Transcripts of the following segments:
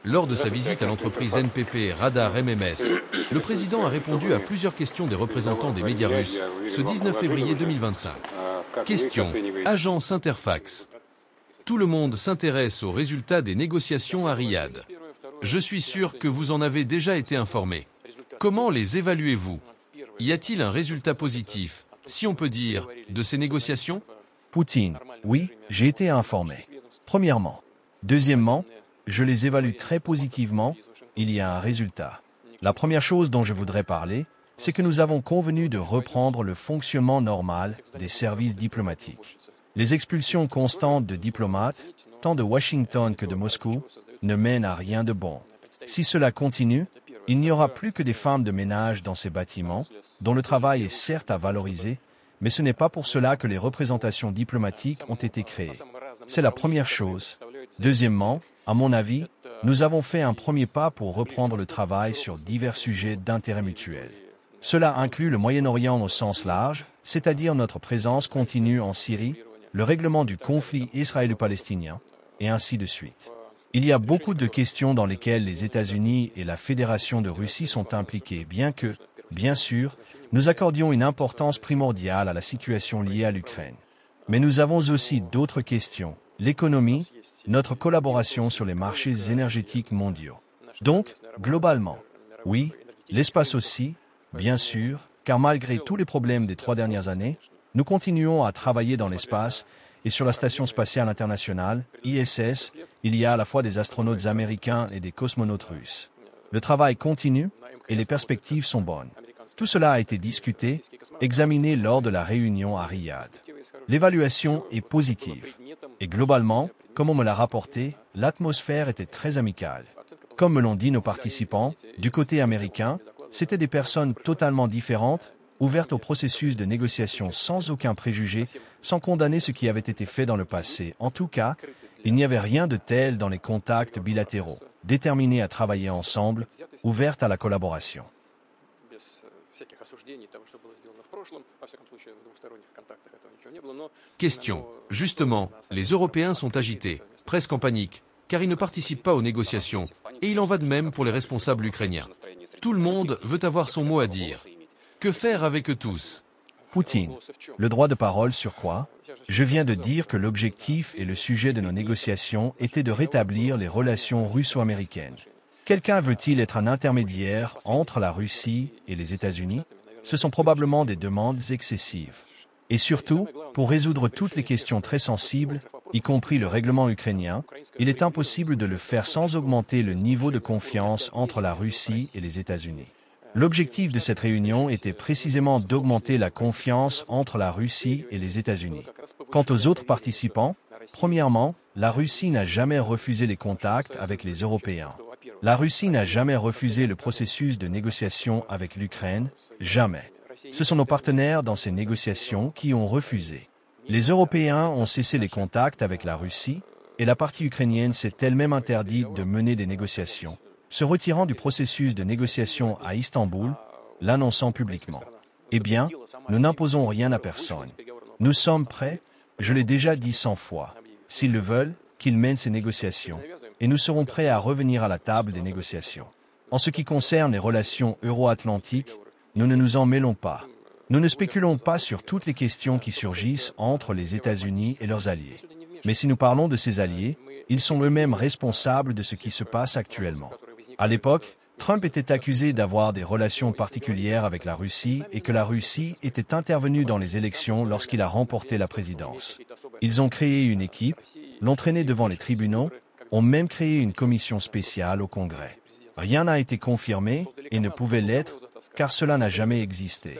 Lors de sa visite à l'entreprise NPP Radar MMS, le président a répondu à plusieurs questions des représentants des médias russes ce 19 février 2025. Question. Agence Interfax. Tout le monde s'intéresse aux résultats des négociations à Riyad. Je suis sûr que vous en avez déjà été informé. Comment les évaluez-vous? Y a-t-il un résultat positif, si on peut dire, de ces négociations? Poutine, oui, j'ai été informé. Premièrement. Deuxièmement, je les évalue très positivement, il y a un résultat. La première chose dont je voudrais parler, c'est que nous avons convenu de reprendre le fonctionnement normal des services diplomatiques. Les expulsions constantes de diplomates, tant de Washington que de Moscou, ne mènent à rien de bon. Si cela continue, il n'y aura plus que des femmes de ménage dans ces bâtiments, dont le travail est certes à valoriser, mais ce n'est pas pour cela que les représentations diplomatiques ont été créées. C'est la première chose. Deuxièmement, à mon avis, nous avons fait un premier pas pour reprendre le travail sur divers sujets d'intérêt mutuel. Cela inclut le Moyen-Orient au sens large, c'est-à-dire notre présence continue en Syrie, le règlement du conflit israélo-palestinien, et ainsi de suite. Il y a beaucoup de questions dans lesquelles les États-Unis et la Fédération de Russie sont impliqués, bien que, bien sûr, nous accordions une importance primordiale à la situation liée à l'Ukraine. Mais nous avons aussi d'autres questions, l'économie, notre collaboration sur les marchés énergétiques mondiaux. Donc, globalement, oui, l'espace aussi, bien sûr, car malgré tous les problèmes des 3 dernières années, nous continuons à travailler dans l'espace et sur la Station spatiale internationale, ISS, il y a à la fois des astronautes américains et des cosmonautes russes. Le travail continue et les perspectives sont bonnes. Tout cela a été discuté, examiné lors de la réunion à Riyad. L'évaluation est positive. Et globalement, comme on me l'a rapporté, l'atmosphère était très amicale. Comme me l'ont dit nos participants, du côté américain, c'étaient des personnes totalement différentes, ouvertes au processus de négociation sans aucun préjugé, sans condamner ce qui avait été fait dans le passé. En tout cas, il n'y avait rien de tel dans les contacts bilatéraux, déterminés à travailler ensemble, ouvertes à la collaboration. Question. Justement, les Européens sont agités, presque en panique, car ils ne participent pas aux négociations, et il en va de même pour les responsables ukrainiens. Tout le monde veut avoir son mot à dire. Que faire avec eux tous? Poutine, le droit de parole sur quoi? Je viens de dire que l'objectif et le sujet de nos négociations étaient de rétablir les relations russo-américaines. Quelqu'un veut-il être un intermédiaire entre la Russie et les États-Unis? Ce sont probablement des demandes excessives. Et surtout, pour résoudre toutes les questions très sensibles, y compris le règlement ukrainien, il est impossible de le faire sans augmenter le niveau de confiance entre la Russie et les États-Unis. L'objectif de cette réunion était précisément d'augmenter la confiance entre la Russie et les États-Unis. Quant aux autres participants, premièrement, la Russie n'a jamais refusé les contacts avec les Européens. La Russie n'a jamais refusé le processus de négociation avec l'Ukraine, jamais. Ce sont nos partenaires dans ces négociations qui ont refusé. Les Européens ont cessé les contacts avec la Russie et la partie ukrainienne s'est elle-même interdite de mener des négociations, se retirant du processus de négociation à Istanbul, l'annonçant publiquement. Eh bien, nous n'imposons rien à personne. Nous sommes prêts, je l'ai déjà dit 100 fois. S'ils le veulent, qu'ils mènent ces négociations, et nous serons prêts à revenir à la table des négociations. En ce qui concerne les relations euro-atlantiques, nous ne nous en mêlons pas. Nous ne spéculons pas sur toutes les questions qui surgissent entre les États-Unis et leurs alliés. Mais si nous parlons de ces alliés, ils sont eux-mêmes responsables de ce qui se passe actuellement. À l'époque, Trump était accusé d'avoir des relations particulières avec la Russie et que la Russie était intervenue dans les élections lorsqu'il a remporté la présidence. Ils ont créé une équipe, l'ont traîné devant les tribunaux, ont même créé une commission spéciale au Congrès. Rien n'a été confirmé et ne pouvait l'être, car cela n'a jamais existé.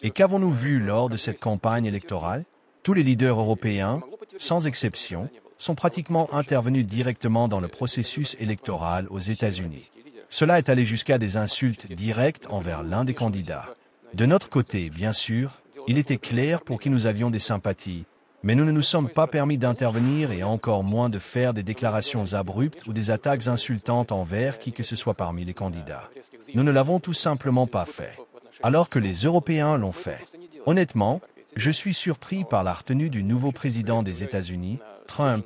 Et qu'avons-nous vu lors de cette campagne électorale? Tous les leaders européens, sans exception, sont pratiquement intervenus directement dans le processus électoral aux États-Unis. Cela est allé jusqu'à des insultes directes envers l'un des candidats. De notre côté, bien sûr, il était clair pour qui nous avions des sympathies, mais nous ne nous sommes pas permis d'intervenir et encore moins de faire des déclarations abruptes ou des attaques insultantes envers qui que ce soit parmi les candidats. Nous ne l'avons tout simplement pas fait, alors que les Européens l'ont fait. Honnêtement, je suis surpris par la retenue du nouveau président des États-Unis, Trump,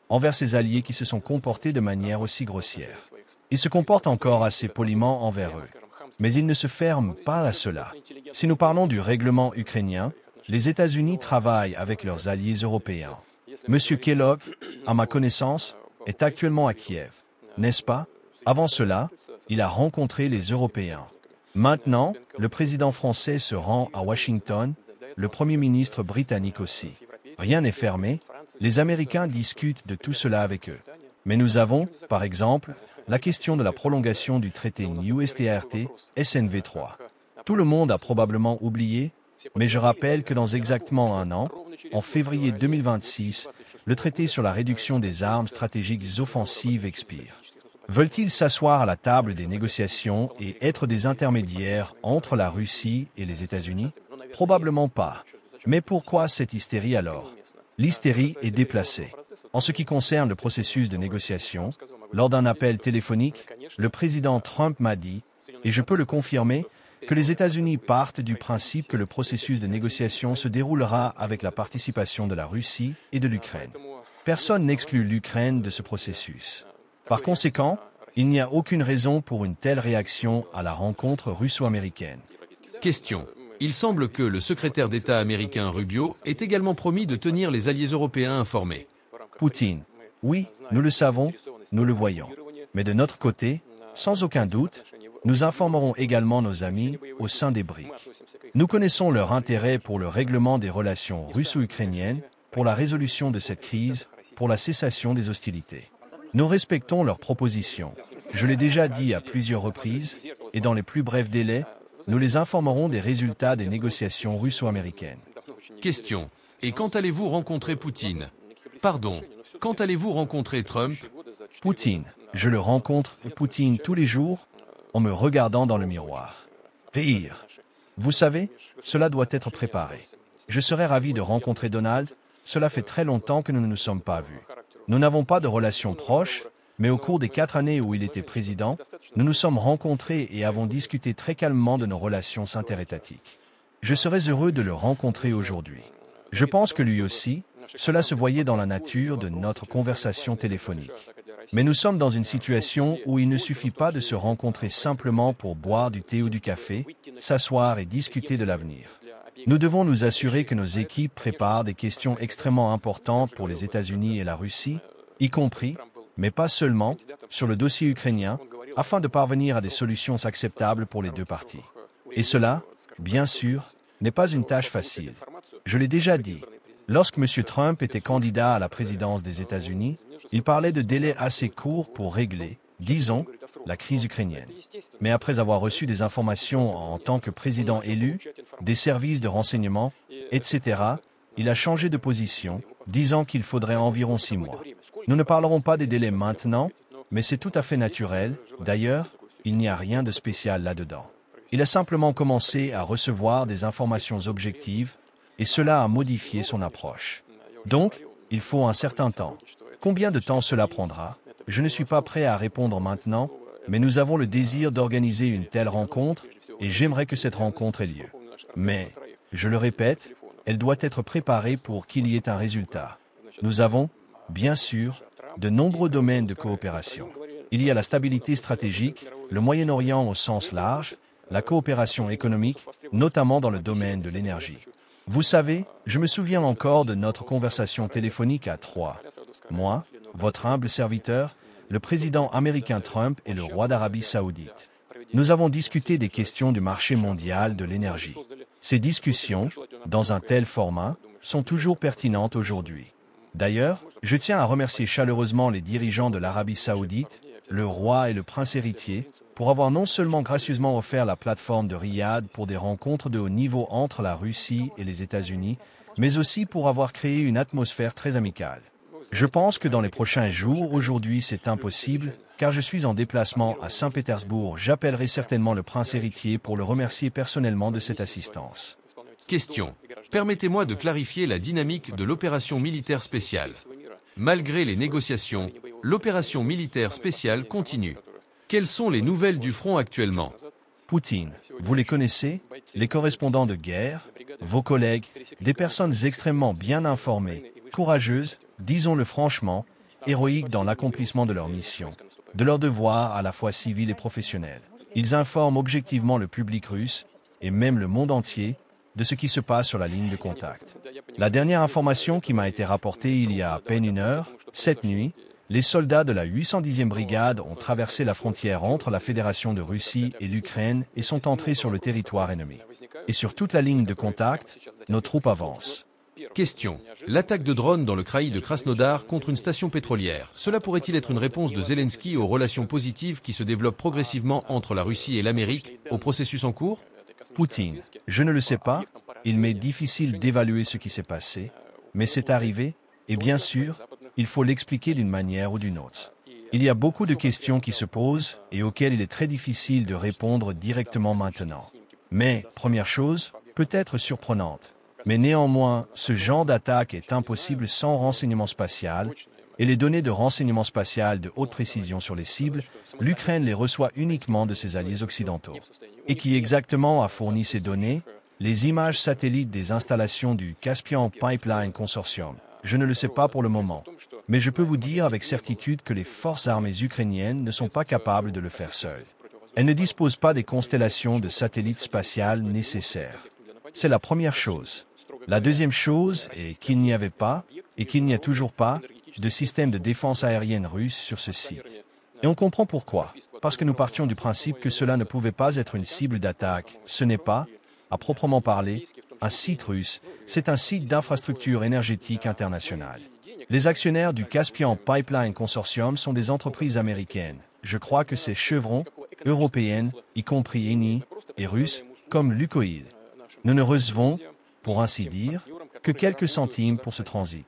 envers ses alliés qui se sont comportés de manière aussi grossière. Il se comporte encore assez poliment envers eux. Mais il ne se ferme pas à cela. Si nous parlons du règlement ukrainien, les États-Unis travaillent avec leurs alliés européens. M. Kellogg, à ma connaissance, est actuellement à Kiev, n'est-ce pas? Avant cela, il a rencontré les Européens. Maintenant, le président français se rend à Washington, le Premier ministre britannique aussi. Rien n'est fermé, les Américains discutent de tout cela avec eux. Mais nous avons, par exemple, la question de la prolongation du traité New START, SNV 3. Tout le monde a probablement oublié, mais je rappelle que dans exactement un an, en février 2026, le traité sur la réduction des armes stratégiques offensives expire. Veulent-ils s'asseoir à la table des négociations et être des intermédiaires entre la Russie et les États-Unis? Probablement pas. Mais pourquoi cette hystérie alors? L'hystérie est déplacée. En ce qui concerne le processus de négociation, lors d'un appel téléphonique, le président Trump m'a dit, et je peux le confirmer, que les États-Unis partent du principe que le processus de négociation se déroulera avec la participation de la Russie et de l'Ukraine. Personne n'exclut l'Ukraine de ce processus. Par conséquent, il n'y a aucune raison pour une telle réaction à la rencontre russo-américaine. Question. Il semble que le secrétaire d'État américain Rubio ait également promis de tenir les alliés européens informés. Poutine. Oui, nous le savons, nous le voyons. Mais de notre côté, sans aucun doute, nous informerons également nos amis au sein des BRICS. Nous connaissons leur intérêt pour le règlement des relations russo-ukrainiennes, pour la résolution de cette crise, pour la cessation des hostilités. Nous respectons leurs propositions. Je l'ai déjà dit à plusieurs reprises, et dans les plus brefs délais, nous les informerons des résultats des négociations russo-américaines. Question. Et quand allez-vous rencontrer Poutine? Pardon. Quand allez-vous rencontrer Trump? Poutine. Je le rencontre, Poutine, tous les jours, en me regardant dans le miroir. Pire. Vous savez, cela doit être préparé. Je serais ravi de rencontrer Donald. Cela fait très longtemps que nous ne nous sommes pas vus. Nous n'avons pas de relations proches, mais au cours des 4 années où il était président, nous nous sommes rencontrés et avons discuté très calmement de nos relations interétatiques. Je serais heureux de le rencontrer aujourd'hui. Je pense que lui aussi, cela se voyait dans la nature de notre conversation téléphonique. Mais nous sommes dans une situation où il ne suffit pas de se rencontrer simplement pour boire du thé ou du café, s'asseoir et discuter de l'avenir. Nous devons nous assurer que nos équipes préparent des questions extrêmement importantes pour les États-Unis et la Russie, y compris, mais pas seulement, sur le dossier ukrainien, afin de parvenir à des solutions acceptables pour les deux parties. Et cela, bien sûr, n'est pas une tâche facile. Je l'ai déjà dit. Lorsque M. Trump était candidat à la présidence des États-Unis, il parlait de délais assez courts pour régler, disons, la crise ukrainienne. Mais après avoir reçu des informations en tant que président élu, des services de renseignement, etc., il a changé de position, disant qu'il faudrait environ 6 mois. Nous ne parlerons pas des délais maintenant, mais c'est tout à fait naturel. D'ailleurs, il n'y a rien de spécial là-dedans. Il a simplement commencé à recevoir des informations objectives, et cela a modifié son approche. Donc, il faut un certain temps. Combien de temps cela prendra? Je ne suis pas prêt à répondre maintenant, mais nous avons le désir d'organiser une telle rencontre, et j'aimerais que cette rencontre ait lieu. Mais, je le répète, elle doit être préparée pour qu'il y ait un résultat. Nous avons, bien sûr, de nombreux domaines de coopération. Il y a la stabilité stratégique, le Moyen-Orient au sens large, la coopération économique, notamment dans le domaine de l'énergie. Vous savez, je me souviens encore de notre conversation téléphonique à 3. Moi, votre humble serviteur, le président américain Trump et le roi d'Arabie Saoudite. Nous avons discuté des questions du marché mondial de l'énergie. Ces discussions, dans un tel format, sont toujours pertinentes aujourd'hui. D'ailleurs, je tiens à remercier chaleureusement les dirigeants de l'Arabie Saoudite, le roi et le prince héritier, pour avoir non seulement gracieusement offert la plateforme de Riyad pour des rencontres de haut niveau entre la Russie et les États-Unis, mais aussi pour avoir créé une atmosphère très amicale. Je pense que dans les prochains jours, aujourd'hui c'est impossible, car je suis en déplacement à Saint-Pétersbourg. J'appellerai certainement le prince héritier pour le remercier personnellement de cette assistance. Question. Permettez-moi de clarifier la dynamique de l'opération militaire spéciale. Malgré les négociations, l'opération militaire spéciale continue. Quelles sont les nouvelles du front actuellement? Poutine, vous les connaissez, les correspondants de guerre, vos collègues, des personnes extrêmement bien informées, courageuses, disons-le franchement, héroïques dans l'accomplissement de leur mission, de leur devoir à la fois civil et professionnel. Ils informent objectivement le public russe, et même le monde entier, de ce qui se passe sur la ligne de contact. La dernière information qui m'a été rapportée il y a à peine une heure, cette nuit, les soldats de la 810e brigade ont traversé la frontière entre la Fédération de Russie et l'Ukraine et sont entrés sur le territoire ennemi. Et sur toute la ligne de contact, nos troupes avancent. Question. L'attaque de drones dans le kraï de Krasnodar contre une station pétrolière, cela pourrait-il être une réponse de Zelensky aux relations positives qui se développent progressivement entre la Russie et l'Amérique au processus en cours? Poutine, je ne le sais pas, il m'est difficile d'évaluer ce qui s'est passé, mais c'est arrivé, et bien sûr, il faut l'expliquer d'une manière ou d'une autre. Il y a beaucoup de questions qui se posent et auxquelles il est très difficile de répondre directement maintenant. Mais, première chose, peut-être surprenante, mais néanmoins, ce genre d'attaque est impossible sans renseignement spatial, et les données de renseignement spatial de haute précision sur les cibles, l'Ukraine les reçoit uniquement de ses alliés occidentaux. Et qui exactement a fourni ces données? Les images satellites des installations du Caspian Pipeline Consortium. Je ne le sais pas pour le moment, mais je peux vous dire avec certitude que les forces armées ukrainiennes ne sont pas capables de le faire seules. Elles ne disposent pas des constellations de satellites spatiales nécessaires. C'est la première chose. La deuxième chose est qu'il n'y avait pas, et qu'il n'y a toujours pas, de système de défense aérienne russe sur ce site. Et on comprend pourquoi. Parce que nous partions du principe que cela ne pouvait pas être une cible d'attaque. Ce n'est pas, à proprement parler, un site russe, c'est un site d'infrastructure énergétique internationale. Les actionnaires du Caspian Pipeline Consortium sont des entreprises américaines. Je crois que c'est Chevron, européennes, y compris Eni, et russes, comme Lukoil. Nous ne recevons, pour ainsi dire, que quelques centimes pour ce transit.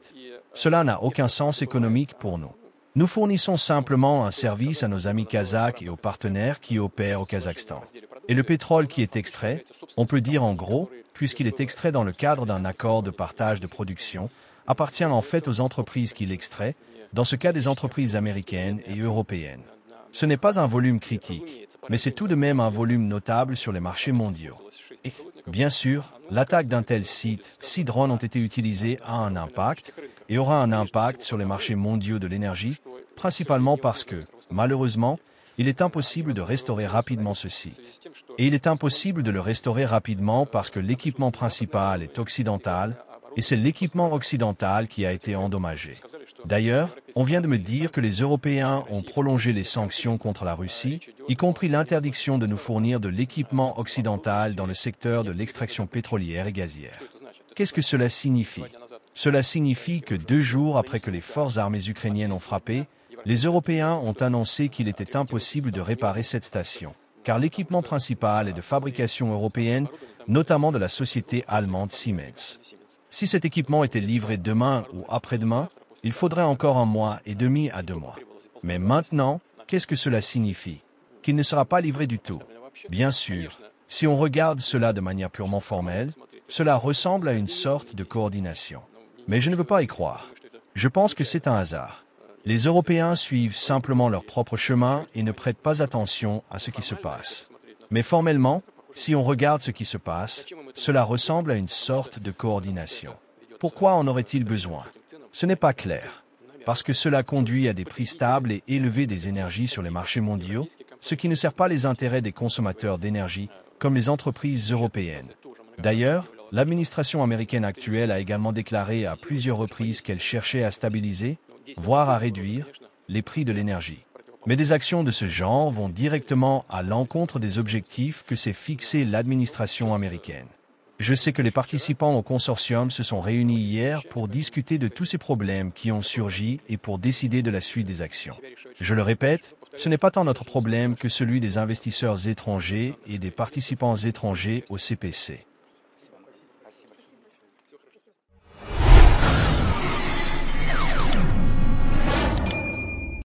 Cela n'a aucun sens économique pour nous. Nous fournissons simplement un service à nos amis kazakhs et aux partenaires qui opèrent au Kazakhstan. Et le pétrole qui est extrait, on peut dire en gros, puisqu'il est extrait dans le cadre d'un accord de partage de production, appartient en fait aux entreprises qui l'extraient, dans ce cas des entreprises américaines et européennes. Ce n'est pas un volume critique, mais c'est tout de même un volume notable sur les marchés mondiaux. Et, bien sûr, l'attaque d'un tel site, si drones ont été utilisés, a un impact, et aura un impact sur les marchés mondiaux de l'énergie, principalement parce que, malheureusement, il est impossible de restaurer rapidement ce site. Et il est impossible de le restaurer rapidement parce que l'équipement principal est occidental, et c'est l'équipement occidental qui a été endommagé. D'ailleurs, on vient de me dire que les Européens ont prolongé les sanctions contre la Russie, y compris l'interdiction de nous fournir de l'équipement occidental dans le secteur de l'extraction pétrolière et gazière. Qu'est-ce que cela signifie? Cela signifie que 2 jours après que les forces armées ukrainiennes ont frappé, les Européens ont annoncé qu'il était impossible de réparer cette station, car l'équipement principal est de fabrication européenne, notamment de la société allemande Siemens. Si cet équipement était livré demain ou après-demain, il faudrait encore 1 mois et demi à 2 mois. Mais maintenant, qu'est-ce que cela signifie? Qu'il ne sera pas livré du tout. Bien sûr, si on regarde cela de manière purement formelle, cela ressemble à une sorte de coordination. Mais je ne veux pas y croire. Je pense que c'est un hasard. Les Européens suivent simplement leur propre chemin et ne prêtent pas attention à ce qui se passe. Mais formellement, si on regarde ce qui se passe, cela ressemble à une sorte de coordination. Pourquoi en aurait-il besoin? Ce n'est pas clair. Parce que cela conduit à des prix stables et élevés des énergies sur les marchés mondiaux, ce qui ne sert pas les intérêts des consommateurs d'énergie, comme les entreprises européennes. D'ailleurs, l'administration américaine actuelle a également déclaré à plusieurs reprises qu'elle cherchait à stabiliser, voire à réduire, les prix de l'énergie. Mais des actions de ce genre vont directement à l'encontre des objectifs que s'est fixé l'administration américaine. Je sais que les participants au consortium se sont réunis hier pour discuter de tous ces problèmes qui ont surgi et pour décider de la suite des actions. Je le répète, ce n'est pas tant notre problème que celui des investisseurs étrangers et des participants étrangers au CPC.